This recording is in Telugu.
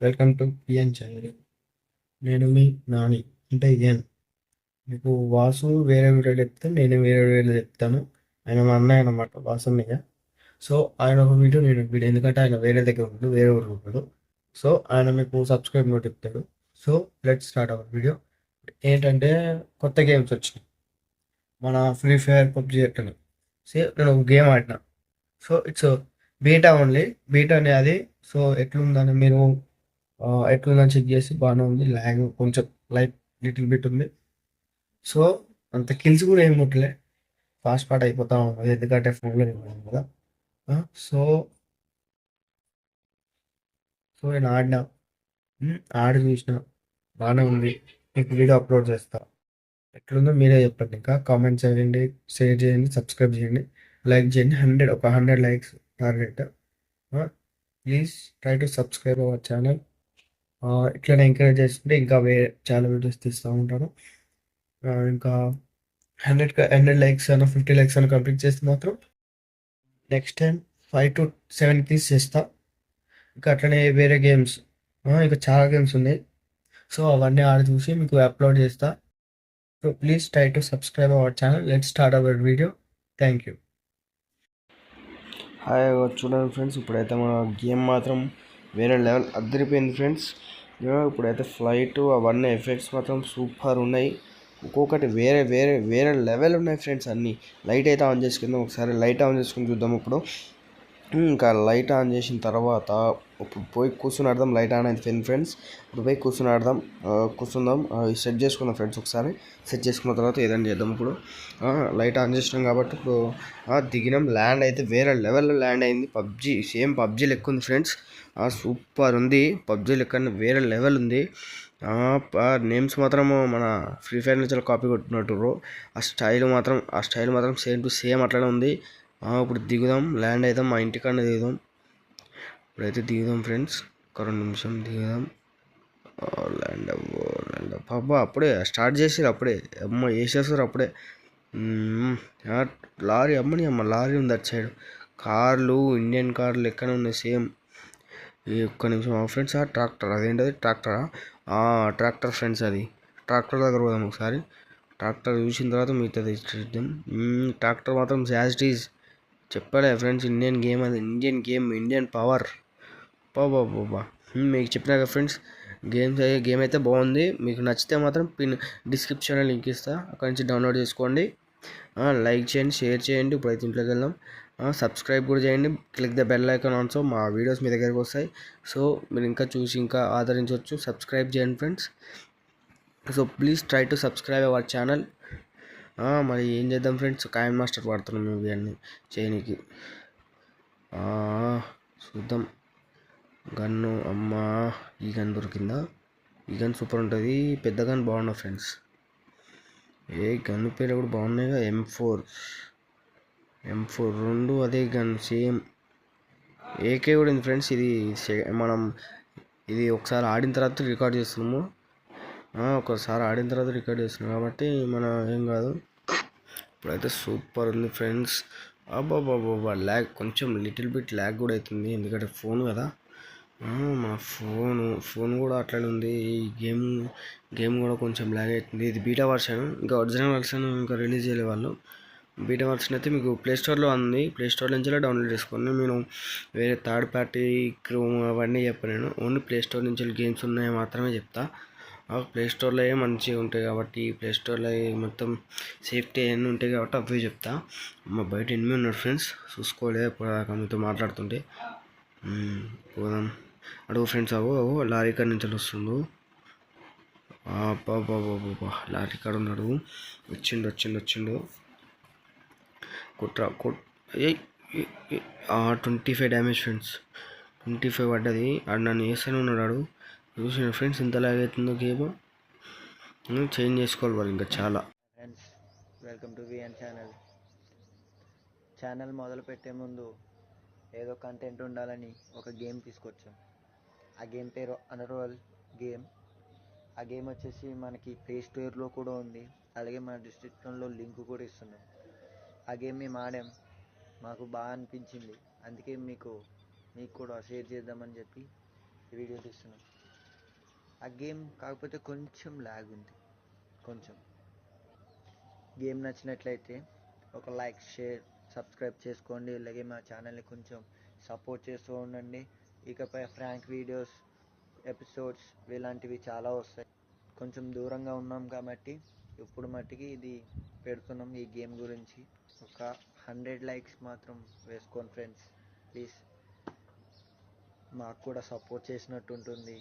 Welcome to PN channel. నేను మీ నాని అంటే ఎన్. మీకు వాసు వేరే వీడియోలు చెప్తే నేను వేరే వీడియోలు చెప్తాను. ఆయన మా అన్నయ్య అనమాట, వాసు అన్నయ్య. సో ఆయన ఒక వీడియో, నేను ఒక వీడియో, ఎందుకంటే ఆయన వేరే దగ్గర ఉంటాడు, వేరే ఊరు ఉంటాడు. సో ఆయన మీకు సబ్స్క్రైబ్ నోట్ చెప్తాడు. So let start our video. ఏంటంటే కొత్త గేమ్స్ వచ్చినాయి, మన ఫ్రీ ఫైర్, పబ్జి ఎట్లా. నేను ఒక గేమ్ ఆడిన. So it's beta only, beta అనే అది. సో ఎట్లుందని మీరు ఎట్లుందని చెక్ చేసి బాగానే ఉంది. ల్యాగ్ కొంచెం లైట్ లిటిల్ బిట్ ఉంది. సో అంత కిల్స్ కూడా ఏం ముట్టలే, ఫాస్ట్ పాట్ అయిపోతా ఉంది ఎందుకంటే ఫోన్లో కదా. ఆ, సో సో నేను ఆడిన, ఆడి చూసిన బాగానే ఉంది. మీకు వీడియో అప్లోడ్ చేస్తా. ఎట్లుందో మీరే చెప్పండి. ఇంకా కామెంట్ చేయండి, షేర్ చేయండి, సబ్స్క్రైబ్ చేయండి, లైక్ చేయండి. 100 likes target. Please try to subscribe our channel. ఇట్లనే ఎంకరేజ్ చేస్తుంటే ఇంకా వేరే చాలా వీడియోస్ తీస్తూ ఉంటాను. ఇంకా 100 లైక్స్ అన్న 50 లైక్స్ అన్న కంప్లీట్ చేస్తే మాత్రం నెక్స్ట్ టైం 5 to 7 చేస్తా. ఇంకా అట్లనే వేరే గేమ్స్, ఇంకా చాలా గేమ్స్ ఉన్నాయి. సో అవన్నీ ఆడ చూసి మీకు అప్లోడ్ చేస్తా. So please try to subscribe our channel. Let start our video. Thank you. Hi చూడండి ఫ్రెండ్స్, ఇప్పుడైతే మన గేమ్ మాత్రం వేరే లెవెల్ అదిరిపోయింది ఫ్రెండ్స్. ఇప్పుడైతే ఫ్లైట్ అవన్నీ ఎఫెక్ట్స్ మాత్రం సూపర్ ఉన్నాయి. ఒక్కొక్కటి వేరే వేరే వేరే లెవెల్ ఉన్నాయి ఫ్రెండ్స్. అన్నీ లైట్ అయితే ఆన్ చేసుకుందాం, ఒకసారి లైట్ ఆన్ చేసుకుని చూద్దాం ఇప్పుడు. ఇంకా లైట్ ఆన్ చేసిన తర్వాత ఇప్పుడు పోయి కూర్చుని ఆడదాం. లైట్ ఆన్ అయిపోయింది ఫ్రెండ్స్, ఇప్పుడు పోయి కూర్చుని ఆడదాం. కూర్చుందాం, సెట్ చేసుకుందాం ఫ్రెండ్స్. ఒకసారి సెట్ చేసుకున్న తర్వాత ఏదైనా చేద్దాం. ఇప్పుడు లైట్ ఆన్ చేసినాం కాబట్టి ఇప్పుడు దిగినాం. ల్యాండ్ అయితే వేరే లెవెల్లో ల్యాండ్ అయింది. పబ్జి సేమ్ పబ్జి లెక్క ఉంది ఫ్రెండ్స్. సూపర్ ఉంది, పబ్జి లెక్క వేరే లెవెల్ ఉంది. నేమ్స్ మాత్రం మన ఫ్రీ ఫైర్ నుంచి కాపీ కొట్టినట్టు. ఆ స్టైల్ మాత్రం సేమ్ టు సేమ్ అట్లనే ఉంది. ఇప్పుడు దిగుదాం, ల్యాండ్ అవుదాం, మా ఇంటికన్నా దిగుదాం. ఇప్పుడైతే దిగుదాం ఫ్రెండ్స్, ఒక 2 నిమిషం దిగుదాం. ల్యాండ్ బాబా అప్పుడే స్టార్ట్ చేసారు, అప్పుడే అమ్మ వేసేస్తారు అప్పుడే. లారీ అమ్మ లారీ ఉంది అటు సైడ్. కార్లు ఇండియన్ కార్లు లెక్కనే ఉన్నాయి సేమ్. ఈ ఒక్క నిమిషం ఫ్రెండ్స్. ట్రాక్టర్, అదేంటది ట్రాక్టరా? ట్రాక్టర్ ఫ్రెండ్స్, అది ట్రాక్టర్ దగ్గర పోదాం ఒకసారి. ట్రాక్టర్ చూసిన తర్వాత మిగతాది చూద్దాం. ట్రాక్టర్ మాత్రం యాజ్ ఇట్ ఈజ్ చెప్పలే ఫ్రెండ్స్. ఇండియన్ గేమ్, అది ఇండియన్ గేమ్, ఇండియన్ పవర్. బాబా మీకు చెప్పినా కదా ఫ్రెండ్స్, గేమ్ అయితే బాగుంది. మీకు నచ్చితే మాత్రం డిస్క్రిప్షన్లో లింక్ ఇస్తా, అక్కడి నుంచి డౌన్లోడ్ చేసుకోండి. లైక్ చేయండి, షేర్ చేయండి. ఇప్పుడైతే ఇంట్లోకి వెళ్దాం. సబ్స్క్రైబ్ కూడా చేయండి, click the bell icon also. మా వీడియోస్ మీ దగ్గరికి వస్తాయి. సో మీరు ఇంకా చూసి ఇంకా ఆదరించవచ్చు. సబ్స్క్రైబ్ చేయండి friends. So please try to subscribe our channel. మరి ఏం చేద్దాం ఫ్రెండ్స్, కాయిన్ మాస్టర్ వాడుతున్నాం ఇవి అన్నీ చేయనీకి. చూద్దాం. గన్ను అమ్మా, ఈ గన్ దొరికిందా? ఈ గన్ సూపర్ ఉంటుంది, పెద్ద గన్ బాగున్నాయి ఫ్రెండ్స్. గన్ పేరు కూడా బాగున్నాయిగా. M4 రెండు అదే గన్ సేమ్. ఏకే కూడా ఉంది ఫ్రెండ్స్. మనం ఇది ఒకసారి ఆడిన తర్వాత రికార్డ్ చేస్తున్నాము. ఒకసారి ఆడిన తర్వాత రికార్డ్ చేస్తున్నాం కాబట్టి మనం ఏం కాదు. ఇప్పుడైతే సూపర్ ఉంది ఫ్రెండ్స్. అబ్బాబాబా ల్యాగ్, కొంచెం లిటిల్ బిట్ ల్యాగ్ కూడా అవుతుంది, ఎందుకంటే ఫోన్ కదా. మా ఫోన్ కూడా అట్లనే ఉంది. ఈ గేమ్ కూడా కొంచెం ల్యాగ్ అవుతుంది. ఇది బీటా వర్షన్, ఇంకా ఒరిజినల్ వర్షన్ ఇంకా రిలీజ్ చేయలే వాళ్ళు. బీటా వర్షన్ అయితే మీకు ప్లేస్టోర్లో ఉంది, ప్లేస్టోర్ నుంచి డౌన్లోడ్ చేసుకోండి. నేను వేరే థర్డ్ పార్టీ క్రోమ్ అవన్నీ చెప్పను, నేను ఓన్లీ ప్లేస్టోర్ నుంచి గేమ్స్ ఉన్నాయి మాత్రమే చెప్తా. ప్లేస్టోర్లో మంచిగా ఉంటాయి కాబట్టి, ప్లేస్టోర్లో మొత్తం సేఫ్టీ అన్నీ ఉంటాయి కాబట్టి అవే చెప్తా. బయట ఎనిమిది ఉన్నాడు ఫ్రెండ్స్, చూసుకోలే ఇప్పుడు మీతో మాట్లాడుతుంటే. పోదాం, అడుగు ఫ్రెండ్స్. అవో లారీ కాడ నుంచి వస్తుండు. బాబా లారీ కాడ ఉన్నాడు. వచ్చిండు. కుట్రా 25 డ్యామేజ్ ఫ్రెండ్స్, 25 పడ్డది. ఆడు నన్ను వేస్తూనే ఉన్నాడు. చూసిన ఫ్రెండ్స్ ఎంత లాగ్ అవుతుందో గేమ్. చేంజ్ చేసుకోవాలి వాళ్ళు ఇంకా చాలా. Friends, welcome to VN channel. Channel మొదలు పెట్టే ముందు ఏదో కంటెంట్ ఉండాలని ఒక గేమ్ తీసుకొచ్చాం. ఆ గేమ్ పేరు అనరోల్ గేమ్. ఆ గేమ్ వచ్చేసి మనకి ప్లే స్టోర్లో కూడా ఉంది, అలాగే మన డిస్క్రిప్షన్లో లింక్ కూడా ఇస్తున్నాం. ఆ గేమ్ మేము ఆడాం, మాకు బాగా అనిపించింది, అందుకే మీకు కూడా షేర్ చేద్దామని చెప్పి వీడియో తీస్తున్నాం. ఆ గేమ్ కాకపోతే కొంచెం ల్యాగ్ ఉంది. కొంచెం గేమ్ నచ్చినట్లయితే ఒక లైక్, షేర్, సబ్స్క్రైబ్ చేసుకోండి. అలాగే మా ఛానల్ని కొంచెం సపోర్ట్ చేస్తూ ఉండండి. ఇకపై ఫ్రాంక్ వీడియోస్, ఎపిసోడ్స్ ఇలాంటివి చాలా వస్తాయి. కొంచెం దూరంగా ఉన్నాం కాబట్టి ఇప్పుడు మట్టికి ఇది పెడుతున్నాం. ఈ గేమ్ గురించి ఒక 100 లైక్స్ మాత్రం వేసుకోండి ఫ్రెండ్స్, ప్లీజ్. మాకు కూడా సపోర్ట్ చేసినట్టు ఉంటుంది.